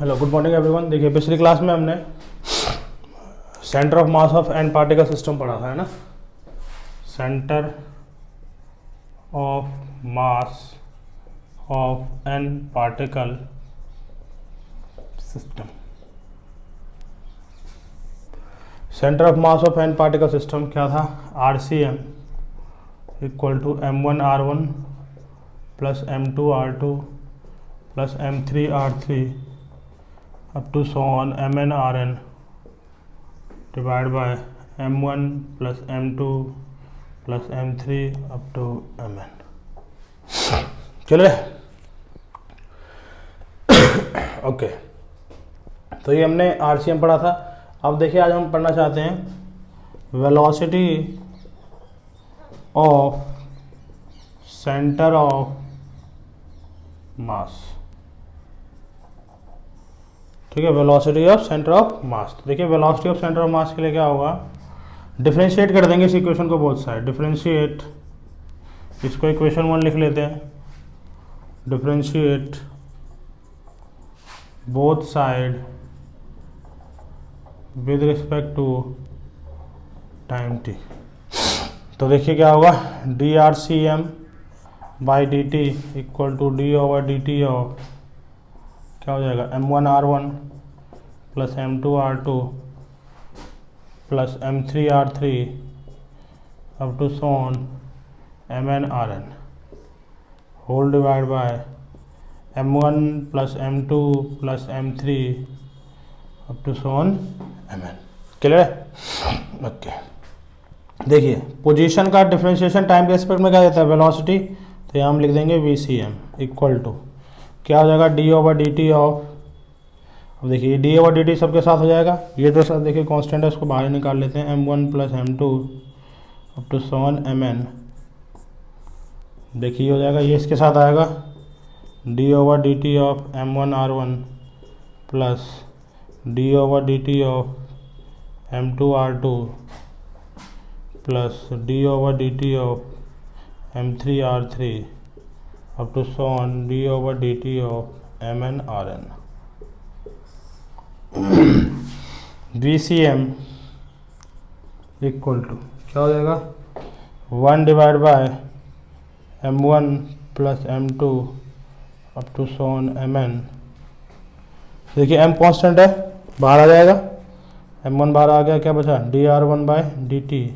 Hello, good morning everyone. देखिए, पिछली class में हमने centre of mass of an particle system पढ़ा था, है ना। Centre of mass of an particle system. Centre of mass of an particle system क्या था? RCM equal to M1R1 plus M2R2 plus M3R3 up to so on MnRn divided by M1 plus M2 plus M3 up to Mn। चले okay, तो ये हमने RCM पढ़ा था। अब देखिए, आज हम पढ़ना चाहते हैं velocity of centre of mass. ठीक है, velocity of centre of mass. देखिए, velocity of centre of mass के लिए क्या होगा, डिफरेंशिएट कर देंगे इस इक्वेशन को बोथ साइड। डिफरेंशिएट, इसको इक्वेशन 1 लिख लेते हैं। Differentiate both side with respect to time t। तो देखिए क्या होगा, DRCM by dt equal to d/dt of क्या हो जाएगा, M1R1 plus M2R2 plus M3R3 up to so on MnRn whole divide by M1 plus M2 plus M3 up to so on Mn। Clear है? Okay, देखिए position का differentiation time के aspect में क्या देता है, वेलोसिटी। तो यहाँ हम लिख देंगे VCM इक्वल टू क्या हो जाएगा, d/dt ऑफ, अब देखिए d/dt सबके साथ हो जाएगा। ये तो सर देखिए कांस्टेंट है, उसको बाहर निकाल लेते हैं। M1 plus M2 up to so on Mn। देखिए हो जाएगा, ये इसके साथ आएगा d/dt of M1R1 plus d/dt of M2R2 plus d/dt of M3R3 up to so on d/dt of MnRn। VCM equal to क्या हो जाएगा, 1 divide by M1 plus M2 up to so on Mn। देखिए M constant है, बाहर आ जाएगा। M1 बाहर आ गया, क्या बचा, dR1 bye dt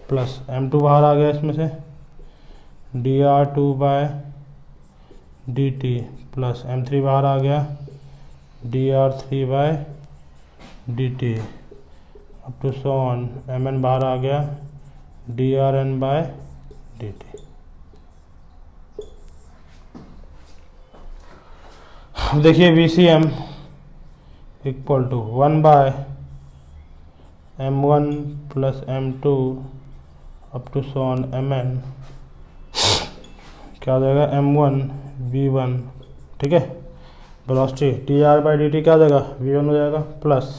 plus M2 बाहर आ गया इसमें से dR2 bye dt plus M3 बाहर आ गया dR3 by dt up to so on Mn बाहर आ गया dRn बाय dt। देखिए VCM equal to 1 by M1 plus M2 up to so on Mn क्या हो जाएगा, M1 V1। ठीक है, वेलोसिटी dR/dt क्या हो जाएगा, V1 हो जाएगा plus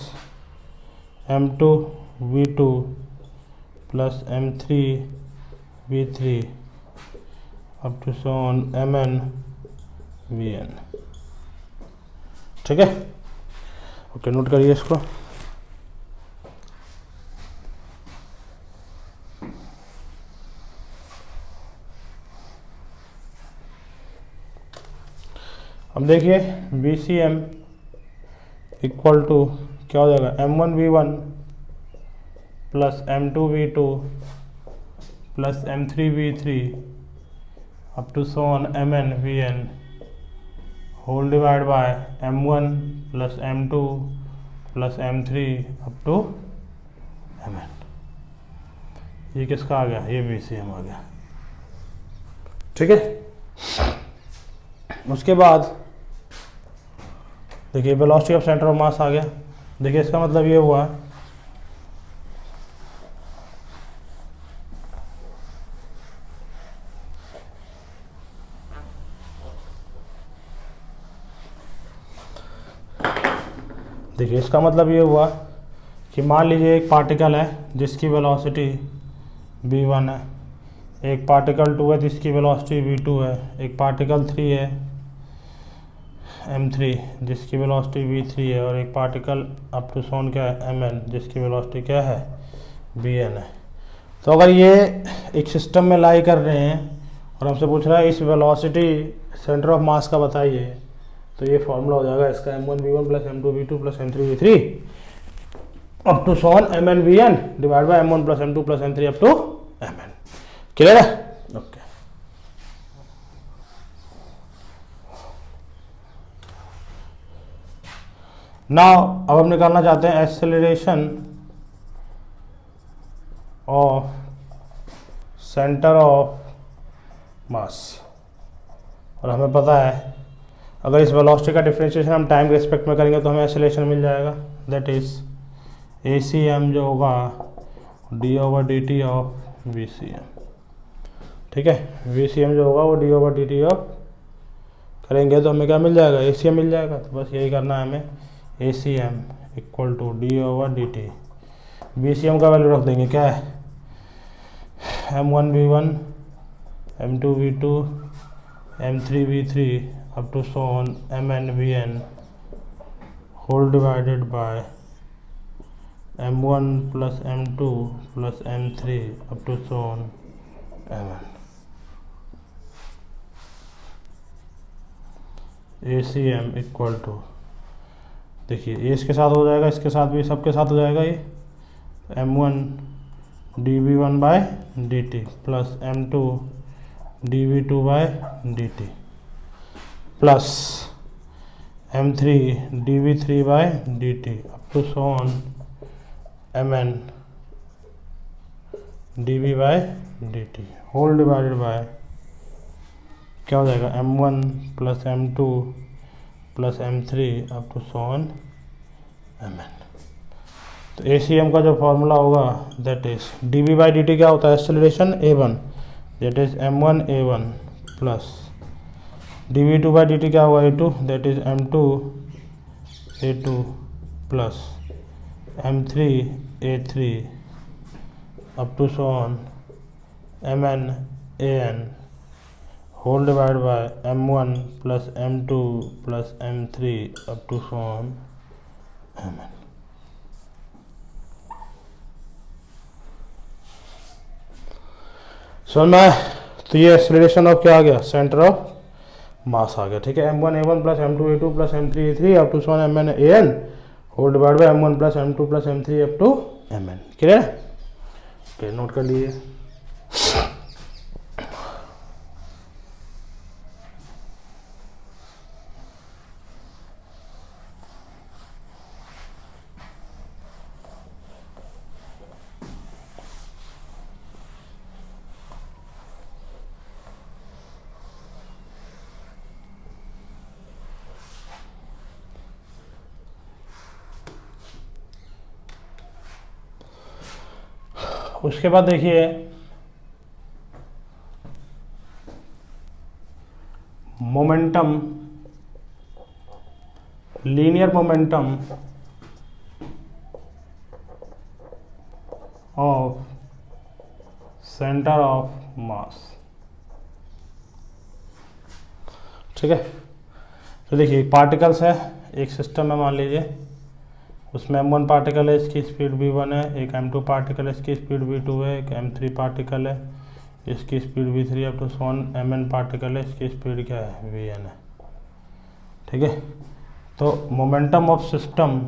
M2 V2 plus M3 V3 up to so on Mn Vn। ठीक है, ओके, नोट करिए इसको। अब देखिए VCM इक्वल टू क्या हो जाएगा, M1 V1 plus M2 V2 plus M3 V3 up to so on Mn Vn whole divide by M1 plus M2 plus M3 up to Mn। ये किसका आ गया, ये VCM आ गया। ठीक है, उसके बाद देखिए velocity of centre of mass आ गया। देखिए इसका मतलब ये हुआ देखिए इसका मतलब ये हुआ कि मान लीजिए एक पार्टिकल है जिसकी वेलोसिटी v1 है, एक पार्टिकल 2 है जिसकी वेलोसिटी v2 है, एक पार्टिकल 3 है m3 जिसकी वेलोसिटी v3 है, और एक पार्टिकल अप टू सोन क्या है mn जिसकी वेलोसिटी क्या है vn है। तो अगर ये एक सिस्टम में लाई कर रहे हैं और हमसे पूछ रहा है इस वेलोसिटी सेंटर ऑफ मास का बताइए, तो ये फॉर्मूला हो जाएगा इसका m1v1 plus m2v2 plus m3v3 up to so on mn vn divide by m1 plus m2 plus m3 up to mn। Clear है? ओके। नाउ अब हम निकालना चाहते हैं acceleration of centre of mass, और हमें पता है अगर इस वेलोसिटी का डिफरेंशिएशन हम टाइम के रिस्पेक्ट में करेंगे तो हमें एक्सेलरेशन मिल जाएगा, दैट इज ACM जो होगा d/dt ऑफ VCM। ठीक है, VCM जो होगा वो d/dt ऑफ करेंगे तो हमें क्या मिल जाएगा, ACM मिल जाएगा। तो बस यही करना है हमें, ACM equal to d/dt। VCM का वैल्यू रख देंगे क्या है, m1v1 m2v2 m3v3 up to so on mn/vn whole divided by m1 plus m2 plus m3 up to so on mn। ACM equal to, देखिए ये इसके साथ हो जाएगा, इसके साथ भी, सबके साथ हो जाएगा ये m1 dv1 by dt plus m2 dv2 by dt plus m3 dv3 by dt up to so on mn dv by dt whole divided by क्या हो जाएगा m1 plus m2 plus m3 up to so on mn। तो ACM का जो formula होगा that is dv by dt क्या होता है, acceleration a1 that is m1 a1 plus dv2 by dt क्या होगा a2 that is m2 a2 plus m3 a3 up to so on mn an whole divide by m1 plus m2 plus m3 up to so on mn। समझ में? तो ये acceleration of क्या आ गया, centre of mass आ गया। ठीक है, m1 a1 plus m2 a2 plus m3 a3 up to so on mn an whole divide by m1 plus m2 plus m3 up to mn। Clear? Okay, note कर लीजिए। उसके बाद देखिए momentum, linear momentum of centre of mass. ठीक है, तो देखिए एक पार्टिकल्स है, एक सिस्टम है मान लीजिए, उसमें m1 पार्टिकल है, इसकी स्पीड v1 है, एक m2 पार्टिकल है, इसकी स्पीड v2 है, एक m3 पार्टिकल है, इसकी speed v3 up to so on mn particle है, इसकी स्पीड क्या है vn है। ठीक है, तो मोमेंटम ऑफ सिस्टम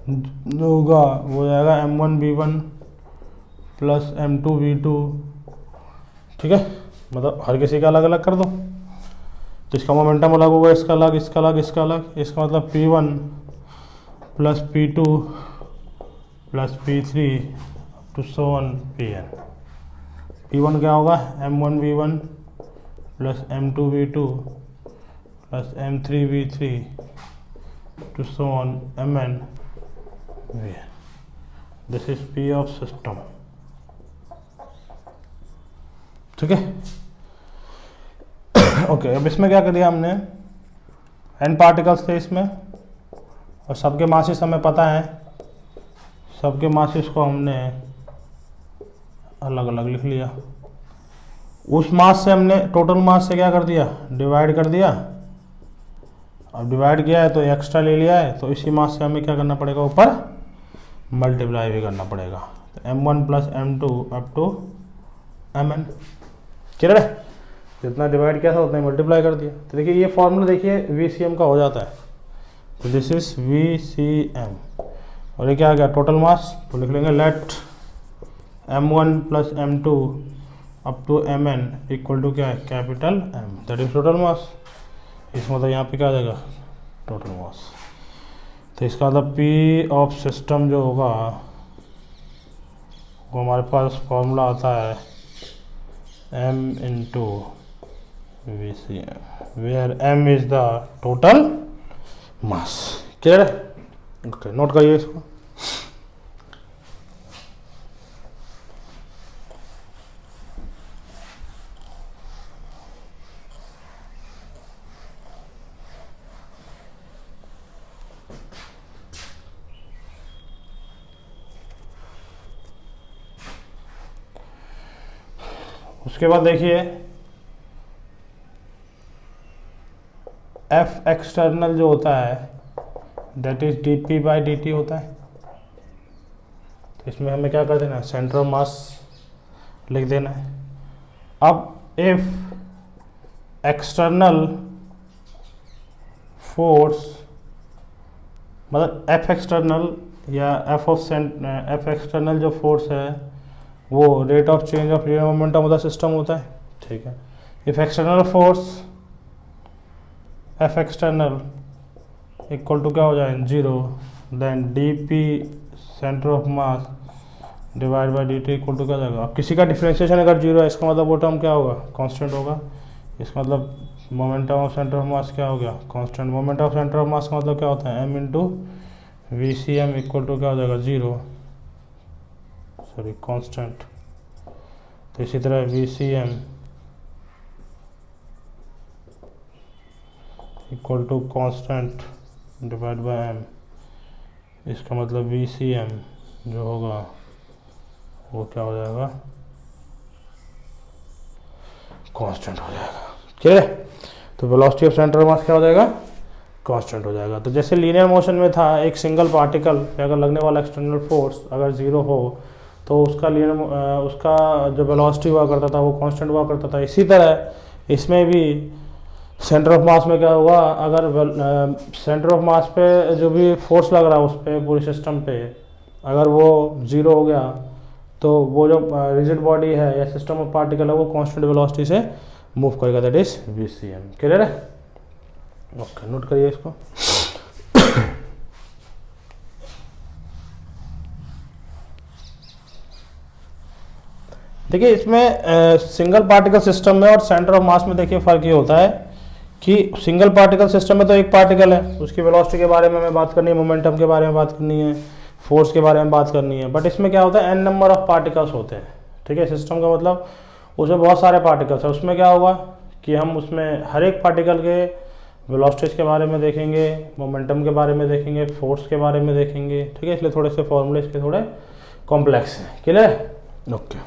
जो होगा वो जाएगा m1 v1 plus m2 v2। ठीक है, मतलब हर किसी का अलग अलग कर दो, तो इसका मोमेंटम अलग होगा, इसका अलग, इसका अलग, इसका अलग। इसका मतलब p1 plus p2 plus p3 to so on pn। p1 क्या होगा, m1 v1 plus m2 v2 plus m3 v3 to so on mn vn। This is p of system. ठीक है, ओके। अब इसमें क्या कर दिया हमने, n पार्टिकल्स थे इसमें और सबके मासेस हमें पता है, सबके मासेस को हमने अलग अलग लिख लिया। उस मास से हमने टोटल मास से क्या कर दिया, डिवाइड कर दिया, अब डिवाइड किया है तो एक्स्ट्रा ले लिया है, तो इसी मास से हमें क्या करना पड़ेगा, ऊपर मल्टीप्लाई भी करना पड़ेगा। तो m1 plus m2 up to mn, clear है? जितना डिवाइड किया था उतना ही मल्टीप्लाई कर दिया। तो देखिए ये फॉर्मूला देखिए VCM का हो जाता है। तो दिस इज VCM, और ये क्या आ गया, टोटल मास। तो लिख लेंगे let m1 plus m2 up to mn equal to क्या है, capital M, that is total mass. इस मतलब यहाँ पे क्या आ जाएगा, टोटल मास। तो इसका मतलब P ऑफ सिस्टम जो होगा वो हमारे पास फॉर्मूला आता है m into VCM, where m is the total mass. Clear है? ओके, नोट करिए इसको। उसके बाद देखिए F एक्सटर्नल जो होता है that is dp by dt होता है। तो इसमें हमें क्या कर देना है, सेंटर ऑफ मास लिख देना है। अब इफ एक्सटर्नल फोर्स मतलब F एक्सटर्नल या F एक्सटर्नल जो फोर्स है वो rate of change of linear momentum of the system होता है, ठीक है। If external force F external equal to क्या हो जाए, 0, then dp centre of mass divide by dt equal to क्या हो जाएगा। अब किसी का डिफरेंशिएशन अगर 0 है, इसका मतलब वो टर्म क्या होगा, कांस्टेंट होगा। इसका मतलब momentum of centre of mass क्या हो गया, constant. Momentum of centre of mass का मतलब क्या होता है, m into VCM equal to क्या हो जाएगा, 0, सॉरी कांस्टेंट। तो इसी तरह VCM equal to constant divide by m। इसका मतलब VCM जो होगा वो क्या हो जाएगा, कांस्टेंट हो जाएगा। ठीक है, तो velocity of centre of mass क्या हो जाएगा, कांस्टेंट हो जाएगा। तो जैसे लीनियर मोशन में था, एक सिंगल पार्टिकल पे अगर लगने वाला एक्सटर्नल फोर्स अगर 0 हो तो उसका जो वेलोसिटी हुआ करता था वो कांस्टेंट हुआ करता था। इसी तरह इसमें भी सेंटर ऑफ मास में क्या होगा, अगर सेंटर ऑफ मास पे जो भी फोर्स लग रहा है उस पर पूरे सिस्टम पे अगर वो 0 हो गया तो वो जो रिजिड बॉडी है या सिस्टम ऑफ पार्टिकल है वो कांस्टेंट वेलोसिटी से मूव करेगा, दैट इज VCM। क्लियर है? ओके, नोट करिए इसको। देखिए इसमें सिंगल पार्टिकल सिस्टम में और सेंटर ऑफ मास में देखिए फ़र्क ये होता है कि सिंगल पार्टिकल सिस्टम में तो एक पार्टिकल है, उसकी वेलोसिटी के बारे में हमें बात करनी है, मोमेंटम के बारे में बात करनी है, फोर्स के बारे में बात करनी है। बट इसमें क्या होता है, n नंबर ऑफ पार्टिकल्स होते हैं। ठीक है, सिस्टम का मतलब उसमें बहुत सारे पार्टिकल्स हैं। उसमें क्या होगा कि हम उसमें हर एक पार्टिकल के वेलोसिटीज के बारे में देखेंगे, मोमेंटम के बारे में देखेंगे, फोर्स के बारे में देखेंगे। ठीक है, इसलिए थोड़े से फॉर्मूले इसके थोड़े कॉम्प्लेक्स हैं। क्लियर है? ओके,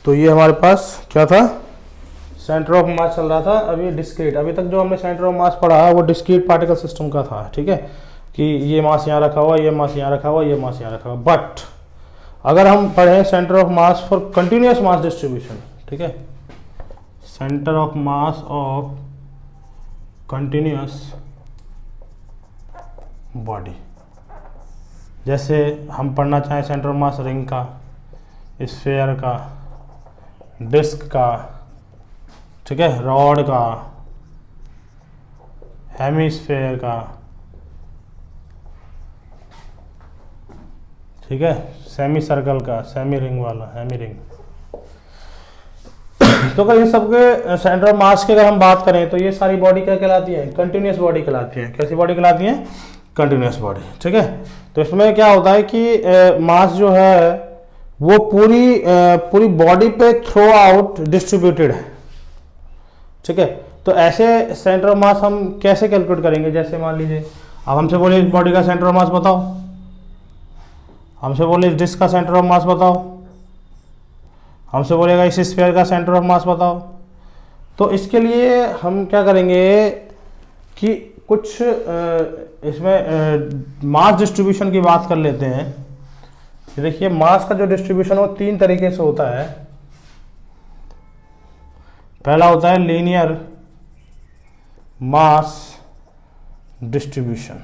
तो ये हमारे पास क्या था, सेंटर ऑफ मास चल रहा था। अभी डिस्क्रीट, अभी तक जो हमने सेंटर ऑफ मास पढ़ा वो डिस्क्रीट पार्टिकल सिस्टम का था। ठीक है, कि ये मास यहाँ रखा हुआ, ये मास यहाँ रखा हुआ, ये मास यहाँ रखा हुआ। बट अगर हम पढ़ें centre of mass for continuous mass distribution, ठीक है, centre of mass of continuous body, जैसे हम पढ़ना चाहें सेंटर ऑफ मास रिंग का, स्फीयर का, डिस्क का, ठीक है, रॉड का, हेमिस्फीयर का, ठीक है, सेमी सर्कल का, सेमी रिंग वाला, हेमी रिंग। तो अगर इन सबके सेंटर ऑफ मास की अगर हम बात करें तो ये सारी बॉडी क्या कहलाती है, कंटिन्यूस बॉडी कहलाती है। कैसी बॉडी कहलाती है, कंटिन्यूस बॉडी। ठीक है, तो इसमें क्या होता है कि मास जो है वो पूरी बॉडी पे थ्रू आउट डिस्ट्रीब्यूटेड है। ठीक है, तो ऐसे सेंटर ऑफ मास हम कैसे कैलकुलेट करेंगे, जैसे मान लीजिए अब हमसे बोले इस बॉडी का सेंटर ऑफ मास बताओ, हमसे बोले इस डिस्क का सेंटर ऑफ मास बताओ, हमसे बोलेगा इस स्फीयर का सेंटर ऑफ मास बताओ। तो इसके लिए हम क्या करेंगे, कि कुछ इसमें मास डिस्ट्रीब्यूशन की बात कर लेते हैं। देखिए मास का जो डिस्ट्रीब्यूशन वो 3 तरीके से होता है। पहला होता है लीनियर मास डिस्ट्रीब्यूशन,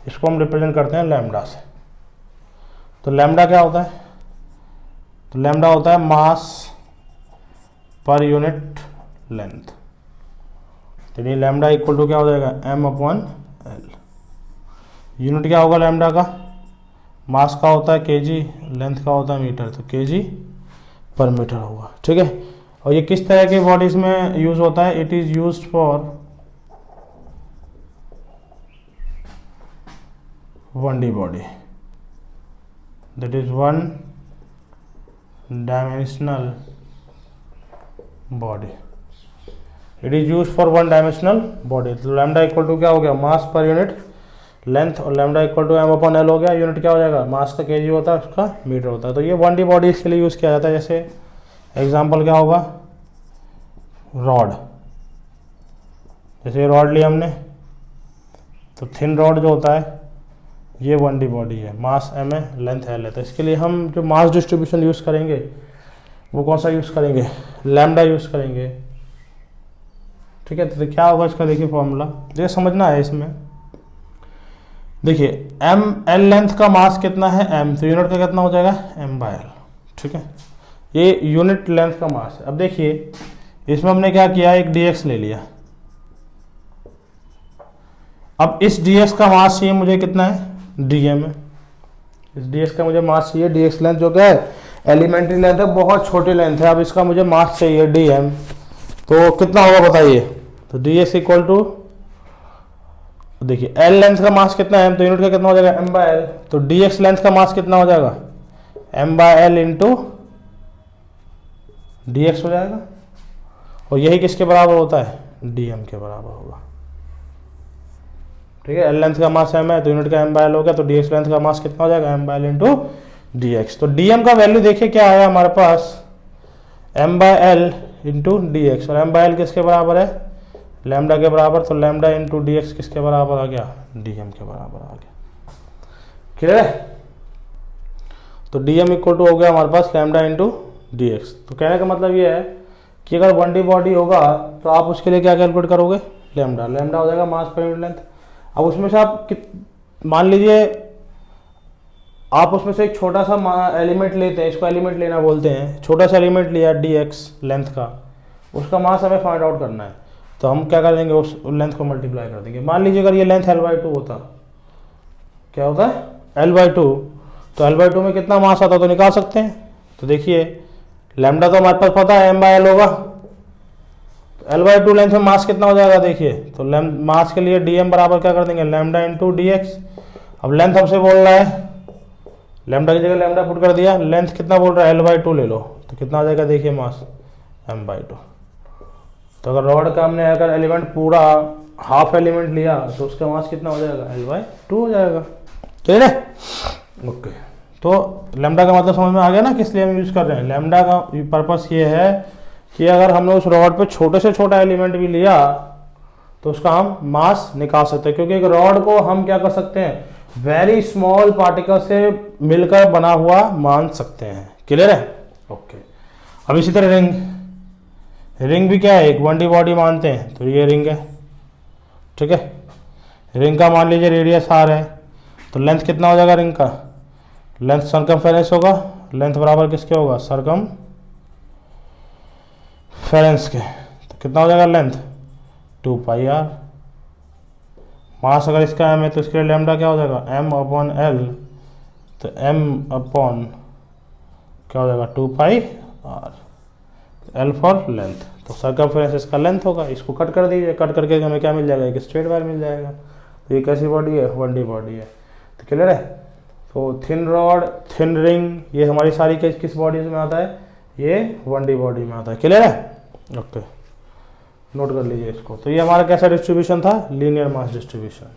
इसको हम रिप्रेजेंट करते हैं लैम्डा से। तो लैम्डा क्या होता है? तो लैम्डा होता है मास पर यूनिट लेंथ। तो ये लैम्डा इक्वल टू क्या हो जाएगा? m/l। यूनिट क्या होगा लैम्डा का? मास का होता है केजी, लेंथ का होता है मीटर, तो केजी पर मीटर होगा। ठीक है। और ये किस तरह के बॉडीज में यूज होता है? It is used for 1D body, that is 1 dimensional body, it is used for 1 dimensional body। तो लैम्डा इक्वल टू क्या हो गया? मास पर यूनिट लेंथ, और लैम्डा इक्वल टू m/l हो गया। यूनिट क्या हो जाएगा? मास का केजी होता है, उसका मीटर होता है। तो ये 1D बॉडी के लिए यूज़ किया जाता है। जैसे एग्जांपल क्या होगा? रॉड, जैसे रॉड लिया हमने, तो थिन रॉड जो होता है ये 1D बॉडी है, मास m है, लेंथ l है। तो इसके लिए हम जो मास डिस्ट्रीब्यूशन यूज़ करेंगे वो कौन सा यूज़ करेंगे? लैम्डा यूज़ करेंगे। ठीक है। तो क्या होगा इसका? देखिए फॉर्मूला, देखिए समझना है इसमें। देखिए l लेंथ का मास कितना है? m, तो यूनिट का कितना हो जाएगा? m/l। ठीक है, ये यूनिट लेंथ का मास है। अब देखिए इसमें हमने क्या किया? एक dx ले लिया। अब इस dx का मास चाहिए मुझे, कितना है? dm है। इस dx का मुझे मास चाहिए, dx लेंथ जो क्या है? एलिमेंट्री लेंथ है, बहुत छोटी लेंथ है। अब इसका मुझे मास चाहिए dm, तो कितना होगा बताइए? तो dx इक्वल टू, देखिए l लेंथ का मास कितना है? तो यूनिट का कितना हो जाएगा? m/l। तो dx लेंथ का मास कितना हो जाएगा? m/l इंटू dx हो जाएगा। और यही किसके बराबर होता है? dm के बराबर होगा। ठीक है, l लेंथ का मास m है, तो यूनिट का m/l हो गया। तो dx लेंथ का मास कितना हो जाएगा? m/l into dx। तो dm का वैल्यू देखिए क्या आया हमारे पास? m/l into dx। और m/l किसके बराबर है? लैम्डा के बराबर। तो लैम्डा इंटू dx किसके बराबर आ गया? dm के बराबर आ गया। क्लियर है? तो dm इक्वल टू हो गया हमारे पास लैम्डा इंटू dx। तो कहने का मतलब ये है कि अगर 1D बॉडी होगा तो आप उसके लिए क्या कैलकुलेट करोगे? लैम्डा। लैम्डा हो जाएगा मास पर यूनिट लेंथ। अब उसमें से आप मान लीजिए आप उसमें से एक छोटा सा एलिमेंट लेते हैं, इसको एलिमेंट लेना बोलते हैं। छोटा सा एलिमेंट लिया dx लेंथ का, उसका मास हमें फाइंड आउट करना है। तो हम क्या कर देंगे? उस लेंथ को मल्टीप्लाई कर देंगे। मान लीजिए अगर ये लेंथ l/2 होता, क्या होता है? l/2, तो l/2 में कितना मास आता तो निकाल सकते हैं। तो देखिए लैम्डा तो हमारे पास पता है m/l होगा, तो l/2 लेंथ में मास कितना हो जाएगा? देखिए तो मास के लिए dm बराबर क्या कर देंगे? Lambda into dx। अब लेंथ हमसे बोल रहा है, लैम्डा की जगह लैम्डा पुट कर दिया। लेंथ कितना बोल रहा है? l/2 ले लो, तो कितना आ जाएगा? देखिए मास m/2। तो अगर रॉड का हमने अगर एलिमेंट पूरा हाफ एलिमेंट लिया तो उसका मास कितना हो जाएगा? l/2 हो जाएगा। ठीक है, ओके। तो लैम्डा का मतलब समझ में आ गया ना किस लिए हम यूज़ कर रहे हैं? लैम्डा का पर्पस ये है कि अगर हमने उस रॉड पे छोटे से छोटा एलिमेंट भी लिया तो उसका हम मास निकाल सकते हैं, क्योंकि एक रॉड को हम क्या कर सकते हैं? वेरी स्मॉल पार्टिकल से मिलकर बना हुआ मान सकते हैं। क्लियर है? ओके। अब इसी तरह रिंग भी क्या है? एक 1D बॉडी मानते हैं, तो ये रिंग है। ठीक है, रिंग का मान लीजिए रेडियस r है, तो लेंथ कितना हो जाएगा रिंग का? लेंथ सर्कमफेरेंस होगा। लेंथ बराबर किसके होगा? सर्कमफेरेंस के। तो कितना हो जाएगा लेंथ? 2πr। मास अगर इसका m है तो इसके लिए लैम्डा क्या हो जाएगा? m/l। तो m/ क्या हो जाएगा? 2πr। l फॉर लेंथ, तो सर्कमफेरेंस इसका लेंथ होगा। इसको कट कर दीजिए, कट करके हमें क्या मिल जाएगा? एक स्ट्रेट वायर मिल जाएगा। तो ये कैसी बॉडी है? 1D बॉडी है। तो क्लियर है? तो थिन रॉड, थिन रिंग, ये हमारी सारी किस बॉडीज में आता है? ये 1D बॉडी में आता है। क्लियर है? ओके, नोट कर लीजिए इसको। तो ये हमारा कैसा डिस्ट्रीब्यूशन था? Linear mass distribution.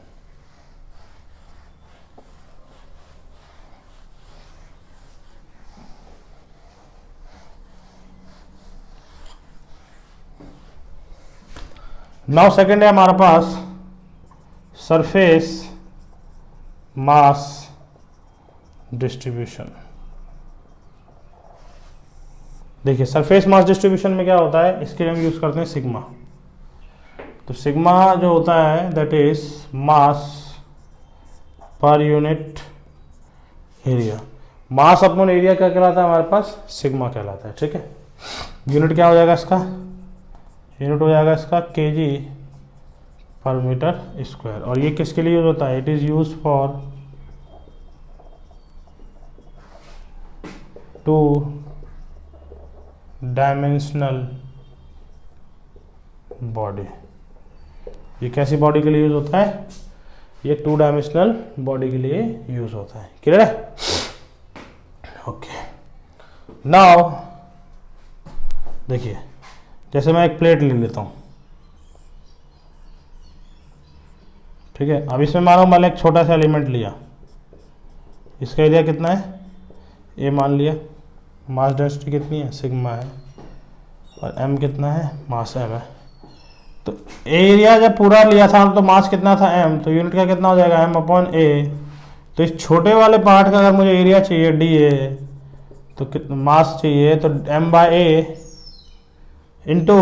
Now second है हमारे पास सरफेस मास डिस्ट्रीब्यूशन। देखिए सरफेस मास डिस्ट्रीब्यूशन में क्या होता है, इसके लिए हम यूज करते हैं सिग्मा। तो सिग्मा जो होता है that is mass per unit area. Mass upon area क्या कहलाता है हमारे पास, सिग्मा कहलाता है। ठीक है, यूनिट क्या हो जाएगा इसका, यूनिट हो जाएगा इसका केजी पर मीटर स्क्वायर। और ये किसके लिए यूज होता है, it is use for two dimensional body. ये कैसी बॉडी के लिए यूज होता है, ये 2 डायमेंशनल बॉडी के लिए यूज होता है। क्लियर है? ओके, नाउ देखिए जैसे मैं एक प्लेट ले लेता हूं, ठीक है। अब इसमें मानो मैंने एक छोटा सा एलिमेंट लिया, इसका एरिया कितना है, ए मान लिया, मास डेंसिटी कितनी है, सिग्मा है, और एम कितना है, मास एम है। तो एरिया जब पूरा लिया था तो मास कितना था, एम, तो यूनिट का कितना हो जाएगा, एम अपॉन ए। तो इस छोटे वाले पार्ट का अगर मुझे एरिया चाहिए डी ए, तो कितना मास चाहिए, तो m by a into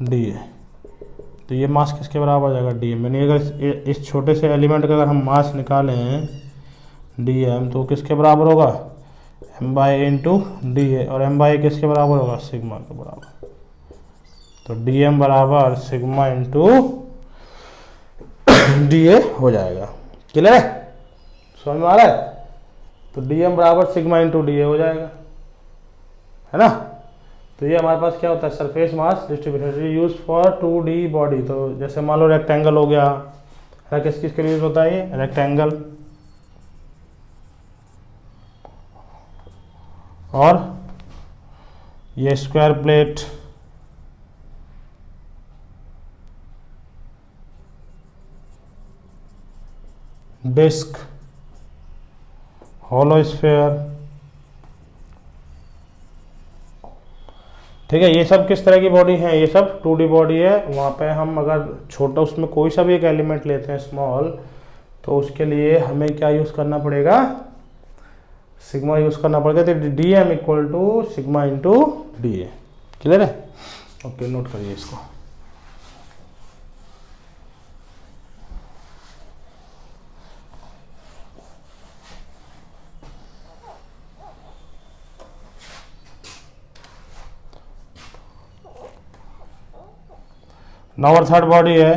d a. तो ये मास किसके बराबर हो जाएगा, डी एम। यानी अगर इस छोटे से एलिमेंट का अगर हम मास निकालें डी एम, तो किसके बराबर होगा, m by a into d a. और एम बाय ए किसके बराबर होगा, सिग्मा के बराबर। तो डी एम बराबर सिग्मा इंटू डी ए हो जाएगा। क्लियर है, समझ में आ रहा है? तो डी एम बराबर सिग्मा इंटू डी ए हो जाएगा, है ना। तो ये हमारे पास क्या होता है, surface mass distribution use for 2D body. तो जैसे मान लो रेक्टेंगल हो गया, किस किस के लिए यूज होता है, ये रेक्टेंगल, और ये square plate, disc, hollow sphere. ठीक है, ये सब किस तरह की बॉडी है, ये सब 2D बॉडी है। वहाँ पे हम अगर छोटा उसमें कोई सा भी एक एलिमेंट लेते हैं स्मॉल, तो उसके लिए हमें क्या यूज़ करना पड़ेगा, सिग्मा यूज़ करना पड़ेगा। तो d m equal to sigma into d a. Clear है? ओके, नोट करिए इसको। नंबर थर्ड बॉडी है,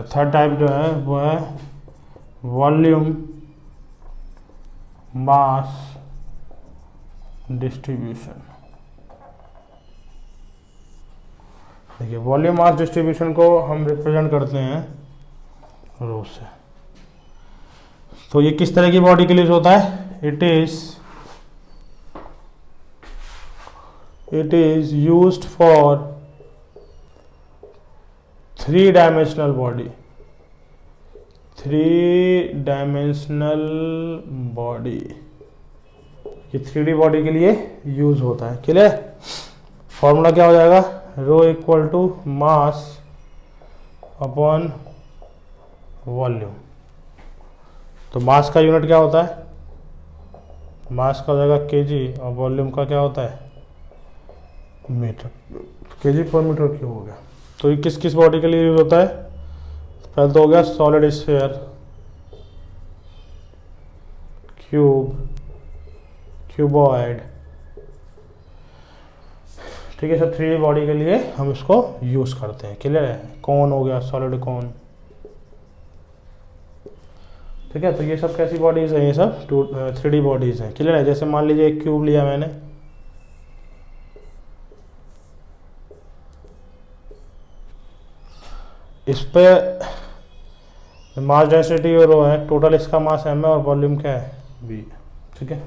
थर्ड टाइप जो है वो है वॉल्यूम मास डिस्ट्रीब्यूशन। देखिए वॉल्यूम मास डिस्ट्रीब्यूशन को हम रिप्रेजेंट करते हैं रो से। तो ये किस तरह की बॉडी के लिए होता है, it is used for 3 dimensional body, 3 dimensional body, ये 3D बॉडी के लिए यूज होता है। क्लियर? फॉर्मूला क्या हो जाएगा, rho equal to mass upon volume. तो मास का यूनिट क्या होता है, मास का हो जाएगा केजी, और वॉल्यूम का क्या होता है, मीटर, केजी पर मीटर क्यूब हो गया। तो ये किस किस बॉडी के लिए यूज होता है, पहले तो हो गया सॉलिड स्फीयर, क्यूब, क्यूबॉइड। ठीक है, सब 3D बॉडी के लिए हम इसको यूज करते हैं। क्लियर है? कौन हो गया, सॉलिड कौन। ठीक है, तो ये सब कैसी बॉडीज हैं, ये सब 3D बॉडीज हैं। क्लियर है? जैसे मान लीजिए एक क्यूब लिया मैंने, इस पे मास डेंसिटी और रो है, टोटल इसका मास एम है और वॉल्यूम क्या है, बी। ठीक है,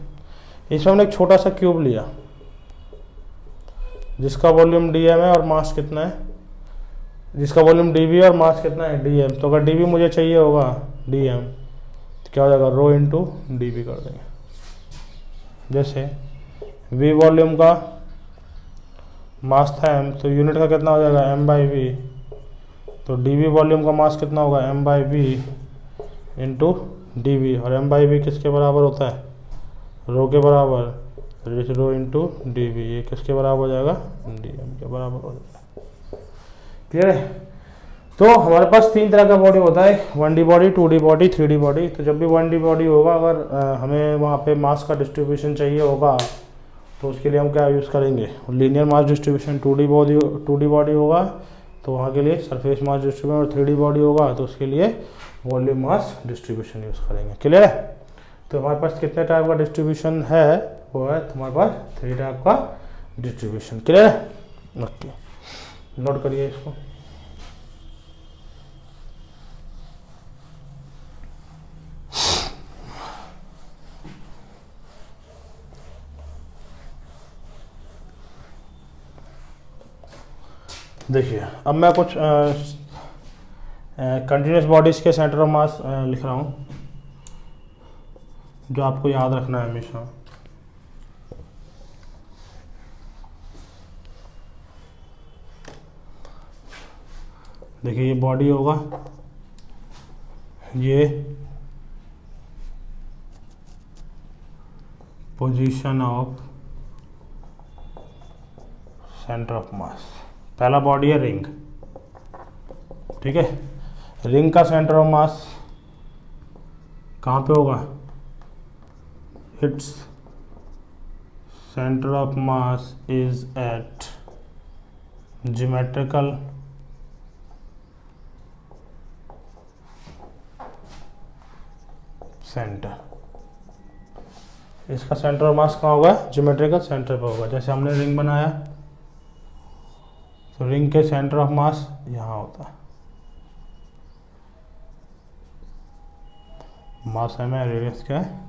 इसमें हमने एक छोटा सा क्यूब लिया जिसका वॉल्यूम डी एम है और मास कितना है, जिसका वॉल्यूम डी बी और मास कितना है, डी एम। तो अगर डी बी मुझे चाहिए होगा डी एम, तो क्या हो जाएगा, रो इंटू डी बी कर देंगे। जैसे वी वॉल्यूम का मास था m, तो यूनिट का कितना हो जाएगा m/v, तो dv वॉल्यूम का मास कितना होगा m/v इंटू dv, और m/v किसके बराबर होता है, रो के बराबर, रो इंटू dv, ये किसके बराबर हो जाएगा dm के बराबर हो जाएगा। क्लियर है। तो हमारे पास तीन तरह का बॉडी होता है, 1D body, 2D body, 3D body. तो जब भी 1D बॉडी होगा, अगर हमें वहाँ पे मास का डिस्ट्रीब्यूशन चाहिए होगा तो उसके लिए हम क्या यूज़ करेंगे, linear mass distribution. 2D body होगा तो वहाँ के लिए सरफेस मास डिस्ट्रीब्यूशन, और 3D बॉडी होगा तो उसके लिए वॉल्यूम मास डिस्ट्रीब्यूशन यूज़ करेंगे। क्लियर है। तो हमारे पास कितने टाइप का डिस्ट्रीब्यूशन है, वो है हमारे पास 3 टाइप का डिस्ट्रीब्यूशन। क्लियर है। ओके, नोट करिए इसको। देखिए अब मैं कुछ कंटिन्यूस बॉडीज़ के सेंटर ऑफ मास लिख रहा हूँ, जो आपको याद रखना है हमेशा। देखिए ये बॉडी होगा, ये पोजीशन ऑफ सेंटर ऑफ मास। पहला बॉडी है रिंग, ठीक है। रिंग का सेंटर ऑफ मास कहाँ पे होगा, its centre of mass is at geometrical centre. इसका सेंटर ऑफ मास कहाँ होगा, ज्योमेट्रिकल सेंटर पर होगा। जैसे हमने रिंग बनाया तो रिंग के सेंटर ऑफ मास यहाँ होता है, मास है में, रेडियस क्या है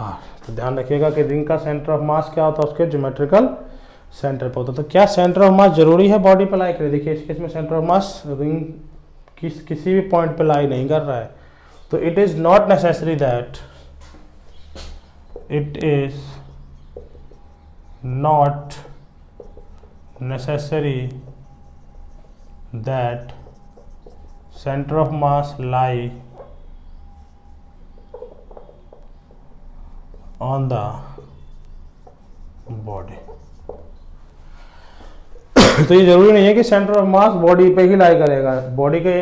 r। तो ध्यान रखिएगा कि रिंग का सेंटर ऑफ मास क्या होता है, उसके ज्योमेट्रिकल सेंटर पर होता है। तो क्या सेंटर ऑफ मास जरूरी है बॉडी पर लाई करे। देखिए इस केस में सेंटर ऑफ मास रिंग किसी भी पॉइंट पे लाई नहीं कर रहा है, तो it is not necessary that, it is not necessary that center of mass lie on the body। तो ये जरूरी नहीं है कि सेंटर ऑफ मास बॉडी पे ही लाई करेगा, बॉडी के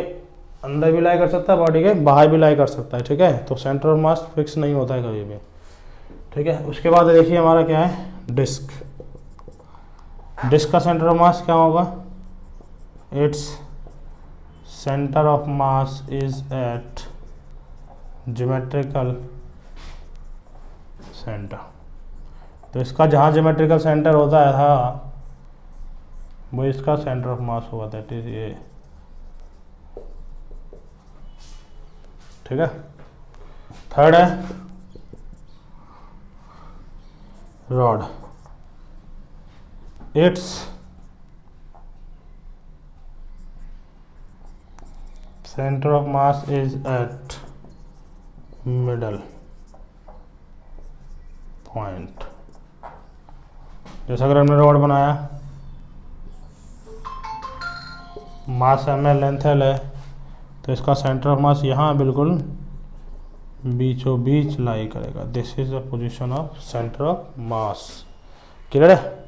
अंदर भी लाई कर सकता है, बॉडी के बाहर भी लाई कर सकता है, ठीक है। तो सेंटर ऑफ मास फिक्स नहीं होता है कभी भी, ठीक है। उसके बाद देखिए हमारा क्या है, डिस्क। डिस्क का सेंटर ऑफ मास क्या होगा, its centre of mass is at geometrical centre. तो इसका जहाँ ज्योमेट्रिकल सेंटर होता है था वो इसका सेंटर ऑफ मास होगा, दैट इज ये, ठीक है। थर्ड है rod, it's centre of mass is eight middle point. जैसे अगर हमने रॉड बनाया, मास एम है, लेंथ एल है, तो इसका सेंटर ऑफ मास यहाँ बिल्कुल बीचों बीच लाई करेगा। This is the position of centre of mass. Clear है।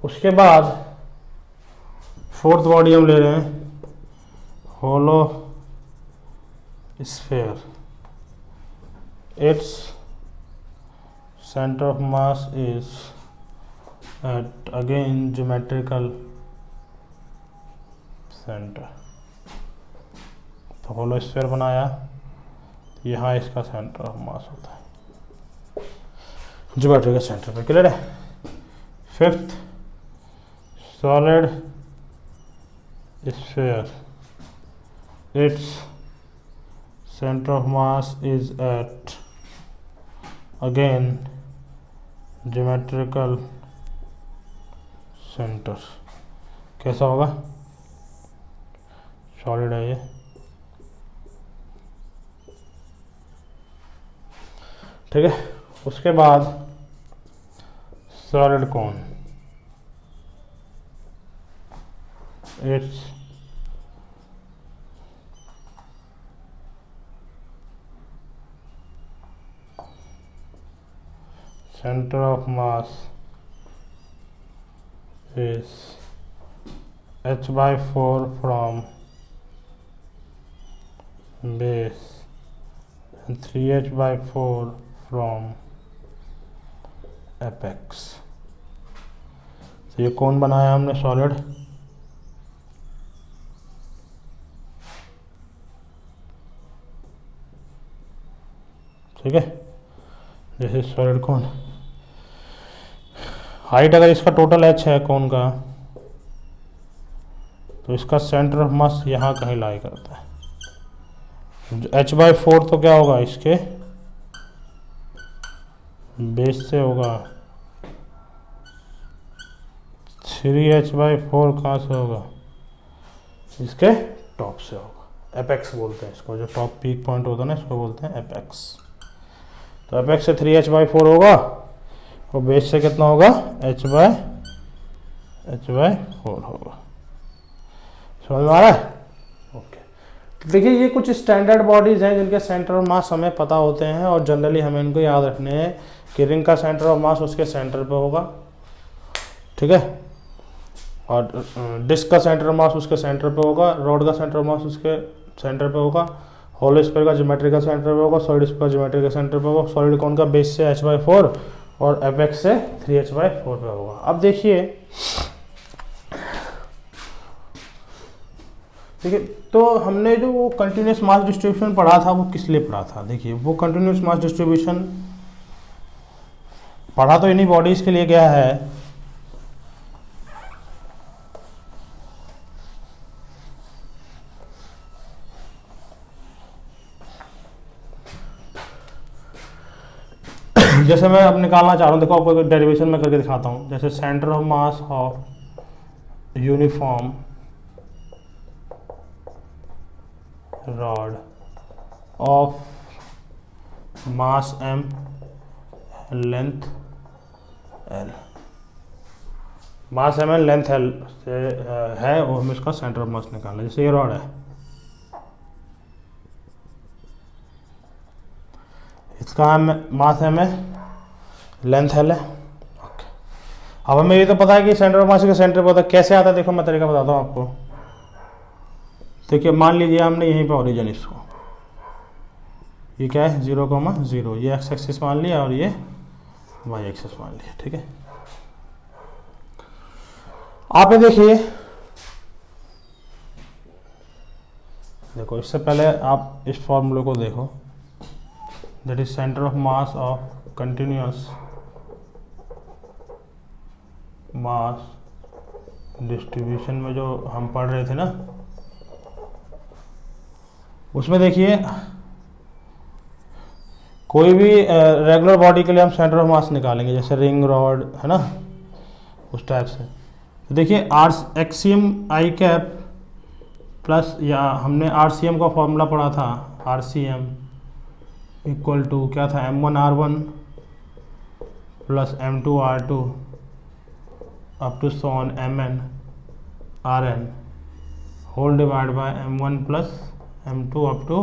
उसके बाद फोर्थ बॉडी हम ले रहे हैं, hollow sphere. Its centre of mass is at again geometrical centre. तो होलो स्फीयर बनाया, यहाँ इसका सेंटर ऑफ मास होता है ज्योमेट्रिकल सेंटर पे। क्लियर है। Fifth, solid sphere. Its centre of mass is at again geometrical centre. कैसा होगा, सॉलिड है ये, ठीक है। उसके बाद सॉलिड कौन, it's center of mass is h/4 from base and 3h/4 from apex। तो ये कौन बनाया हमने, सॉलिड। ठीक है, जैसे सॉलिड कौन, हाइट अगर इसका टोटल h है कौन का, तो इसका सेंटर ऑफ मास यहाँ कहीं लाई करता है। h/4 तो क्या होगा, इसके बेस से होगा, 3h/4 कहाँ से होगा, इसके टॉप से होगा। एपेक्स बोलते हैं इसको, जो टॉप पीक पॉइंट होता है ना, इसको बोलते हैं एपेक्स। तो एपेक्स से 3h/4 होगा और बेस से कितना होगा, h/4 होगा। समझ में आ रहा है? ओके। तो देखिए ये कुछ स्टैंडर्ड बॉडीज हैं जिनके सेंटर ऑफ मास हमें पता होते हैं और जनरली हमें इनको याद रखने हैं कि रिंग का सेंटर ऑफ मास उसके सेंटर पे होगा, ठीक है, और डिस्क का सेंटर ऑफ मास उसके सेंटर पे होगा, रॉड का सेंटर ऑफ मास उसके सेंटर पे होगा, होलो स्फीयर का ज्योमेट्री का सेंटर पे होगा, सॉलिड स्फीयर का ज्योमेट्री का सेंटर पे होगा, सॉलिड कौन का बेस से h/4 और एपेक्स से 3h/4 पे होगा। अब देखिए ठीक है, तो हमने जो वो कंटिन्यूस मास डिस्ट्रीब्यूशन पढ़ा था वो किस लिए पढ़ा था। देखिए वो कंटिन्यूस मास डिस्ट्रीब्यूशन पढ़ा तो इन्हीं बॉडीज के लिए गया है, जैसे मैं अब निकालना चाह रहा हूँ, देखो आपको डेरिवेशन में करके दिखाता हूँ। जैसे centre of mass of uniform rod of mass m length l, mass m length l से है और हमें इसका सेंटर ऑफ मास निकालना है। जैसे ये रॉड है, इसका मास m है, लेंथ l है। ओके, अब हमें ये तो पता है कि सेंटर ऑफ मास के सेंटर पर होता है। कैसे आता है देखो, मैं तरीका बताता हूँ आपको। देखिए मान लीजिए हमने यहीं पे ओरिजिन, इसको ये क्या है 0,0, ये एक्स एक्सिस मान लिया और ये वाई एक्सिस मान लिया, ठीक है। आप ये देखिए, देखो इससे पहले आप इस फॉर्मूले को देखो, that is centre of mass of continuous mass distribution में जो हम पढ़ रहे थे ना, उसमें देखिए कोई भी रेगुलर बॉडी के लिए हम सेंटर ऑफ मास निकालेंगे, जैसे रिंग रॉड है ना, उस टाइप से। तो देखिए एक्सियम आई कैप प्लस, या हमने RCM का फॉर्मूला पढ़ा था, RCM इक्वल टू क्या था, M1R1 plus M2R2 up to so on MnRn whole divide by M1 plus M2 up to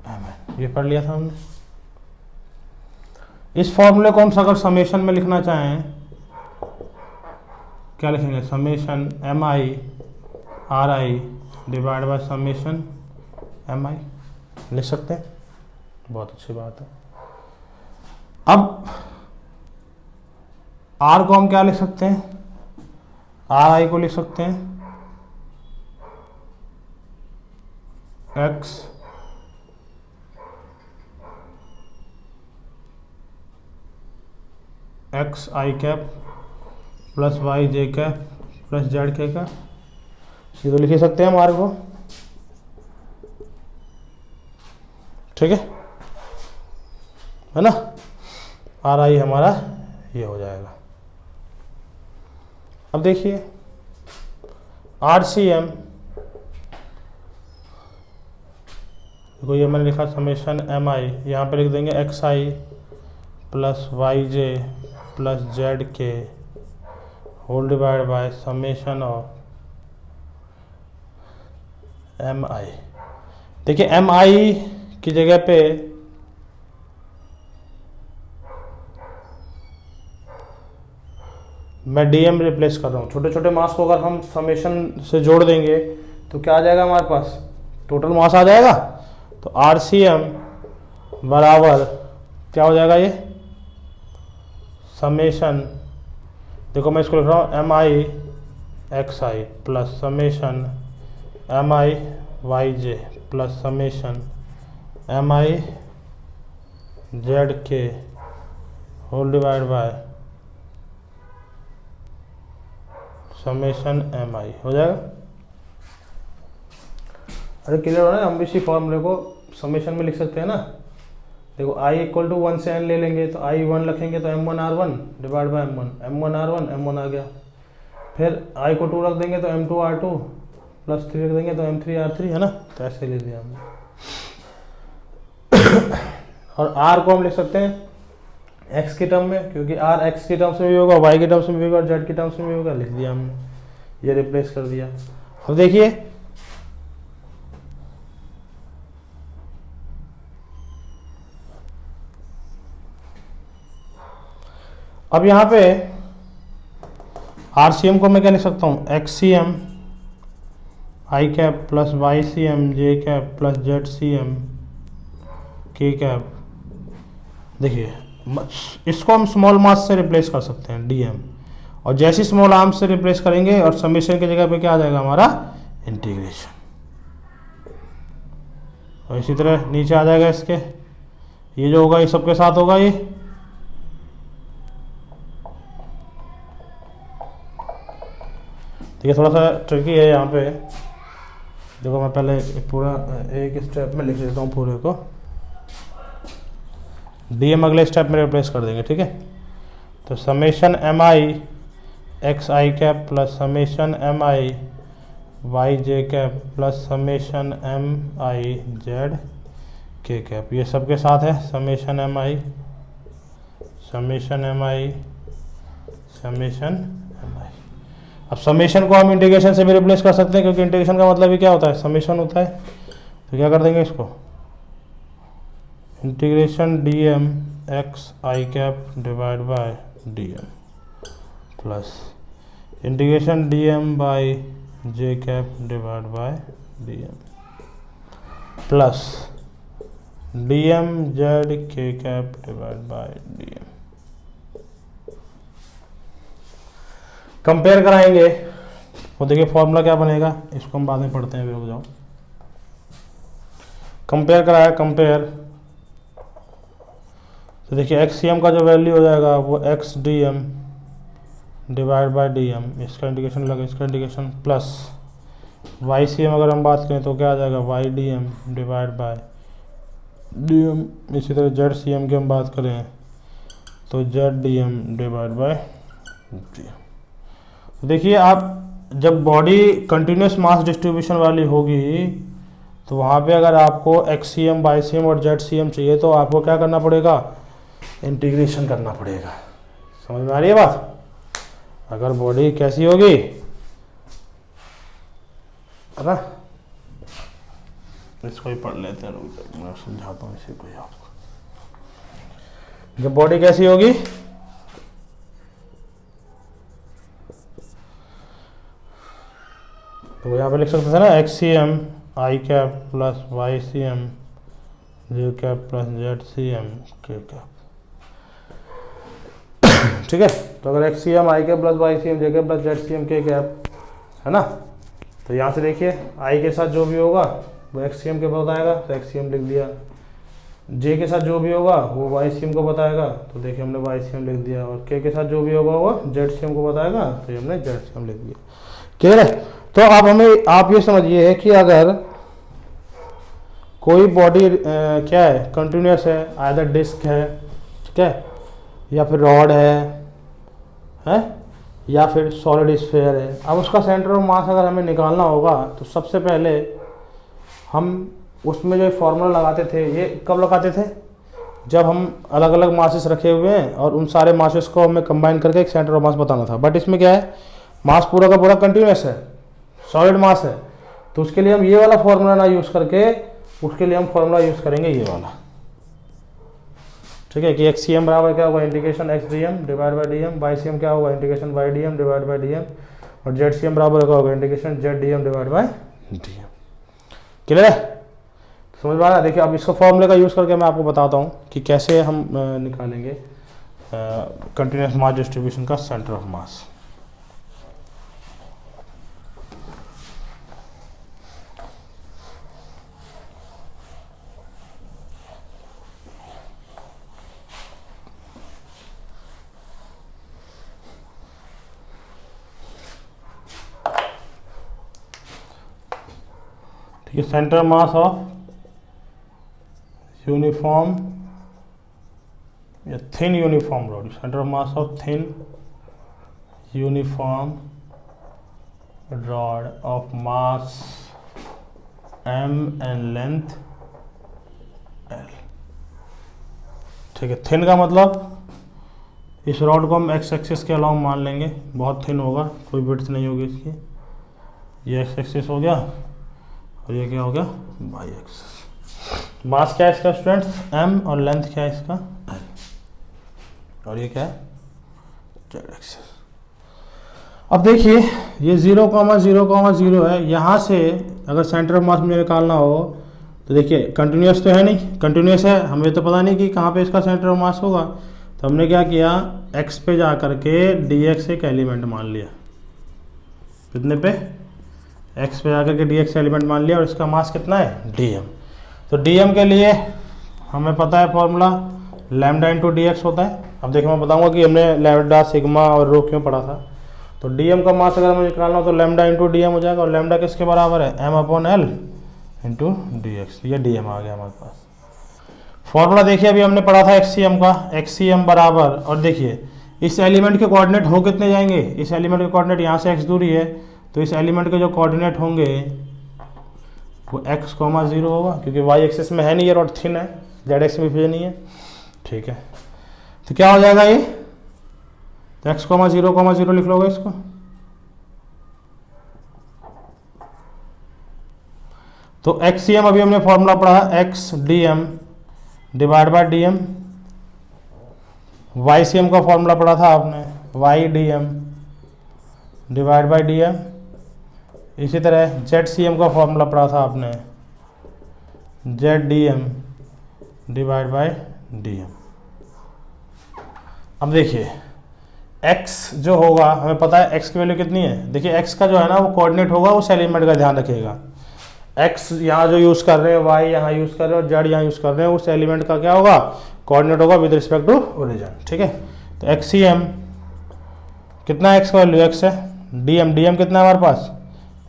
Mn। ये पढ़ लिया था हमने। इस फॉर्मूले को हम अगर समेशन में लिखना चाहें, क्या लिखेंगे, summation MI/RI divide by summation MI लिख सकते हैं। बहुत अच्छी बात है। अब R को हम क्या लिख सकते हैं, RI को लिख सकते हैं x I cap plus Y J cap plus Z के का, सीधे लिख सकते हैं हम R को, ठीक है ना। RI हमारा ये हो जाएगा। अब देखिए RCM, देखो ये मैंने लिखा समेशन MI, यहाँ पे लिख देंगे XI plus Y J plus Z K whole divide by summation of M I. देखिए एम आई की जगह पे मैं डी एम रिप्लेस कर रहा हूँ। छोटे छोटे मास को अगर हम समेशन से जोड़ देंगे तो क्या आ जाएगा हमारे पास, टोटल मास आ जाएगा। तो आर सी एम बराबर क्या हो जाएगा, ये समेशन, देखो मैं इसको लिख रहा हूँ M I X I plus summation M I Y J plus summation M I Z K whole divide by summation M I हो जाएगा। अरे क्लियर हो रहा है, हम भी इसी फॉर्मूले को समेशन में लिख सकते हैं ना। देखो आई इक्वल टू 1 से n ले लेंगे तो आई 1 रखेंगे तो m1r1 divide by m1, m1r1 m1 आ गया। फिर i को 2 रख देंगे तो m2r2 प्लस 3 रख देंगे तो m3r3 है ना। तो ऐसे ले लिया हमने। और r को हम लिख सकते हैं x के टर्म में, क्योंकि r x के टर्म्स में भी होगा, y के टर्म्स में भी होगा और z के टर्म्स में भी होगा, लिख दिया हमने, ये रिप्लेस कर दिया। अब देखिए अब यहाँ पे RCM को मैं क्या लिख सकता हूँ, XCM आई कैप प्लस YCM जे कैप प्लस ZCM के कैप। देखिए इसको हम स्मॉल मास से रिप्लेस कर सकते हैं DM, और जैसे स्मॉल आर्म से रिप्लेस करेंगे और समेशन की जगह पे क्या आ जाएगा हमारा इंटीग्रेशन। और इसी तरह नीचे आ जाएगा इसके, ये जो होगा ये सबके साथ होगा। ये ये थोड़ा सा ट्रिकी है यहाँ पे। देखो मैं पहले पूरा एक स्टेप में लिख देता हूँ पूरे को, DM अगले स्टेप में रिप्लेस कर देंगे, ठीक है। तो summation M I X I cap plus summation M I Y J cap plus summation M I Z K cap, ये सबके साथ है summation M I summation M I summation M I. अब समेशन को हम इंटीग्रेशन से भी replace कर सकते हैं, क्योंकि इंटीग्रेशन का मतलब ही क्या होता है, समेशन होता है। तो क्या कर देंगे इसको, integration D M X I cap divide by D M plus integration D M Y J cap divide by D M plus D M Z K cap divide by D M. Compare कराएंगे तो देखिए formula क्या बनेगा, इसको हम बाद में पढ़ते हैं, रुक जाओ। कंपेयर कराया, कंपेयर तो देखिए एक्ससीएम का जो वैल्यू हो जाएगा वो x d m divide by D m, इसका इंटीग्रेशन लगा, इसका integration plus Y C m अगर हम बात करें तो क्या आ जाएगा y d m divide by D m. इसी तरह जेड सी एम की हम बात करें तो z d m divide by D m. देखिए आप जब बॉडी कंटिन्यूस मास डिस्ट्रीब्यूशन वाली होगी तो वहाँ पे अगर आपको एक्ससीएम वाईसीएम और जेडसीएम चाहिए तो आपको क्या करना पड़ेगा, इंटीग्रेशन करना पड़ेगा। समझ में आ रही है बात। अगर बॉडी कैसी होगी है ना, इसको ही पढ़ लेते हैं, मैं समझाता हूँ इसी को आपको। जब बॉडी कैसी होगी, तो यहाँ पे लिख सकते थे ना X C M I cap plus Y C M J cap plus Z C M K cap, ठीक है। तो अगर X C M I cap plus Y C M J cap plus Z C M K cap है ना, तो यहाँ से देखिए आई के साथ जो भी होगा वो एक्स सी एम के बताएगा तो एक्स सी एम लिख दिया, जे के साथ जो भी होगा वो वाई सी एम को बताएगा तो देखिए हमने वाई सी एम लिख दिया, और के साथ जो भी होगा वो जेड सी एम को बताएगा तो ये हमने जेड सी एम लिख दिया। क्लियर है। तो अब हमें आप ये समझिए कि अगर कोई बॉडी क्या है कंटिन्यूस है, आइदर डिस्क है, ठीक है, या फिर रॉड है या फिर सॉलिड स्फीयर है। अब उसका सेंटर ऑफ मास अगर हमें निकालना होगा तो सबसे पहले हम उसमें जो फॉर्मूला लगाते थे, ये कब लगाते थे, जब हम अलग अलग मासेस रखे हुए हैं और उन सारे मासेस को हमें कंबाइन करके एक सेंटर ऑफ मास बताना था। बट इसमें क्या है, मास पूरा का पूरा कंटिन्यूस है, सॉलिड मास है, तो उसके लिए हम ये वाला फॉर्मूला ना यूज़ करके उसके लिए हम फॉर्मूला यूज़ करेंगे ये वाला, ठीक है, कि एक्स सी एम बराबर क्या होगा, integration x d m divide by d m, y C m क्या होगा, integration y d m divide by d m, और जेड सी एम बराबर क्या होगा, integration z d m divide by d m. Clear है, समझ में आ रहा है। देखिए अब इसको फॉर्मूले का यूज़ करके मैं आपको बताता हूँ कि कैसे हम निकालेंगे कंटिन्यूस मास डिस्ट्रीब्यूशन का सेंटर ऑफ मास। ठीक है, सेंटर मास ऑफ यूनिफॉर्म या thin uniform rod, centre of mass of thin uniform rod of mass m and length l। ठीक है, थिन का मतलब इस रॉड को हम एक्स एक्सिस के अलावा मान लेंगे, बहुत थिन होगा, कोई विड्थ नहीं होगी इसकी, ये एक्स एक्सिस हो गया और ये क्या हो गया, वाई एक्सिस। मास क्या है इसका स्टूडेंट्स, m, और लेंथ क्या है इसका l, और ये क्या है जेड एक्सिस। अब देखिए ये 0,0,0 है, यहाँ से अगर सेंटर ऑफ मास मुझे निकालना हो तो देखिए कंटिन्यूस तो है नहीं, कंटिन्यूस है, हमें तो पता नहीं कि कहाँ पे इसका सेंटर ऑफ मास होगा, तो हमने क्या किया, x पे जा करके dx एक एलिमेंट मान लिया, कितने पे, x पे जा करके dx एलिमेंट मान लिया, और इसका मास कितना है dm। तो dm के लिए हमें पता है formula lambda into D x होता है। अब देखिए मैं बताऊंगा कि हमने लैम्डा सिग्मा और रो क्यों पढ़ा था। तो dm का मास अगर मुझे निकालना हो तो लैम्डा इंटू डी एम हो जाएगा, और लैम्डा किसके बराबर है, m upon L into D x, ये dm आ गया हमारे पास। फॉर्मूला देखिए अभी हमने पढ़ा था एक्सीएम का, एक्सीएम बराबर, और देखिए इस एलिमेंट के कोऑर्डिनेट हो कितने जाएंगे, इस एलिमेंट के कोऑर्डिनेट यहाँ से x दूरी है, तो इस एलिमेंट के जो कोऑर्डिनेट होंगे वो x, 0 होगा, क्योंकि y एक्सिस में है नहीं, ये रॉड थिन है, z एक्सिस में भी नहीं है। ठीक है, तो क्या हो जाएगा ये, तो x, 0, लिख लोगे इसको। तो एक्सीएम अभी हमने फॉर्मूला पढ़ा x dm divide by dm, YCM का फॉर्मूला पढ़ा था आपने, y dm divide by dm। इसी तरह ZCM का फॉर्मूला पढ़ा था आपने, Z dm divide by dm। अब देखिए x जो होगा हमें पता है x की वैल्यू कितनी है, देखिए x का जो है ना वो कोऑर्डिनेट होगा उस एलिमेंट का, ध्यान रखिएगा x यहाँ जो यूज़ कर रहे हैं, y यहाँ यूज़ कर रहे हैं और z यहाँ यूज़ कर रहे हैं, उस एलिमेंट का क्या होगा, कोऑर्डिनेट होगा विद रिस्पेक्ट टू ओरिजिन। ठीक है, तो एक्सीएम कितना है, x का वैल्यू x है, dm कितना है हमारे पास,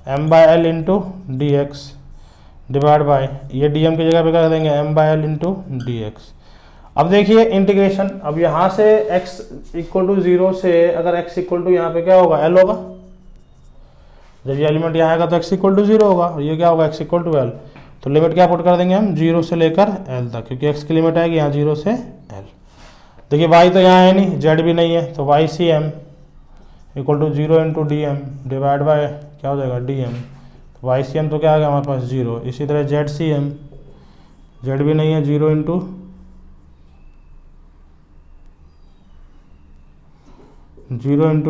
m by L into D x divide by, ये dm की जगह पे क्या देंगे, m by L into D x. अब देखिए इंटीग्रेशन, अब यहाँ से x इक्वल टू 0 से अगर x इक्वल टू यहाँ पे क्या होगा, l होगा, जब ये एलिमेंट यहाँ आएगा तो x इक्वल टू 0 होगा, और ये क्या होगा, x इक्वल टू l। तो लिमिट क्या पुट कर देंगे हम, 0 से लेकर l तक, क्योंकि x की लिमिट आएगी यहाँ 0 से l। देखिए y तो यहाँ है नहीं, z भी नहीं है, तो YCM equal to 0 into d m divide by क्या हो जाएगा dm। तो YCM तो क्या आ गया हमारे पास 0। इसी तरह ZCM, z भी नहीं है, 0 into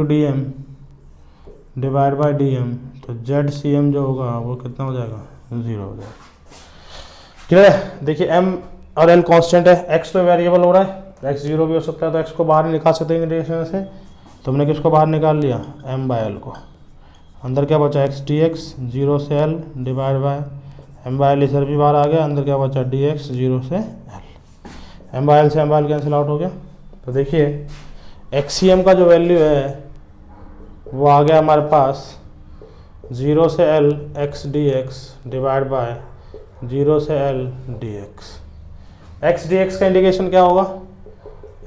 d m divide by dm। तो ZCM जो होगा वो कितना हो जाएगा, 0 हो जाएगा। क्लियर है, देखिए m और l कांस्टेंट है, x तो वेरिएबल हो रहा है, x 0 भी हो सकता है, तो x को बाहर निकाल सकते हैं इंटीग्रेशन से, तो हमने किसको बाहर निकाल लिया, m बाय एल को। अंदर क्या बचा, x dx 0 से l divide by m by L, इधर भी बाहर आ गया, अंदर क्या बचा dx 0 से l, m बाय एल से m by L cancel out हो गया। तो देखिए एक्सीएम का जो वैल्यू है वो आ गया हमारे पास 0 से l x dx divide by 0 से l dx। x dx का इंडिकेशन क्या होगा,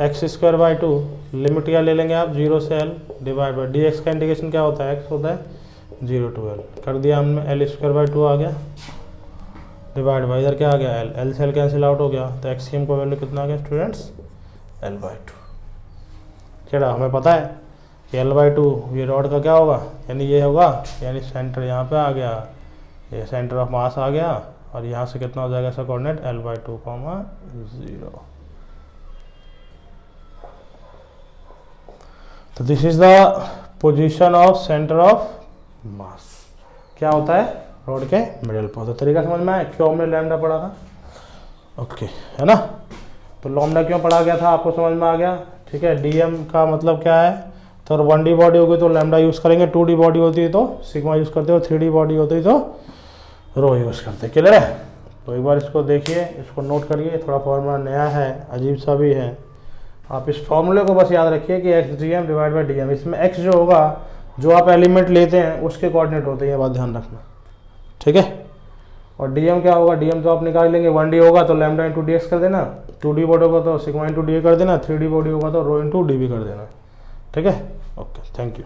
एक्स स्क्वायर बाई 2, लिमिट क्या ले लेंगे आप, 0 से l डिवाइड बाई dx का इंडिकेशन क्या होता है, x होता है 0 to l, कर दिया हमने, l स्क्वायर बाई 2 आ गया डिवाइड बाई इधर क्या आ गया एल, एल से एल कैंसिल आउट हो गया, तो एक्सट्रीम का वैल्यू कितना आ गया स्टूडेंट्स L/2। चलो हमें पता है कि L/2 ये रॉड का क्या होगा, यानी ये होगा, यानी सेंटर यहाँ पे आ गया, ये सेंटर ऑफ मास आ गया, और यहाँ से कितना हो जाएगा इसका कोऑर्डिनेट L/2, 0। तो this is the position of centre of mass, क्या होता है रोड के मिडिल पर। तो तरीका समझ में आया क्यों हमने लैम्डा पढ़ा था, ओके है ना। तो लैम्डा क्यों पढ़ा गया था आपको समझ में आ गया, ठीक है। डीएम का मतलब क्या है, तो 1D बॉडी होगी तो लैम्डा यूज़ करेंगे, 2D बॉडी होती है तो सिग्मा यूज़ करते हो, 3D बॉडी होती है तो रो यूज़ करते हैं, क्लियर है। तो एक बार इसको देखिए, इसको नोट करिए, थोड़ा फॉर्मूला नया है, अजीब सा भी है, आप इस फॉर्मूले को बस याद रखिए कि x d m divide by d m, इसमें एक्स जो होगा जो आप एलिमेंट लेते हैं उसके कोऑर्डिनेट होते हैं, ये बात ध्यान रखना, ठीक है। और डी एम क्या होगा, डी एम तो आप निकाल लेंगे, 1D होगा तो लैम्डा इंटू डी एक्स कर देना, 2D बॉडी होगा तो सिग्मा इंटू डी कर देना, 3D बॉडी होगा तो रो इंटू डी भी कर देना, ठीक है। Okay, thank you.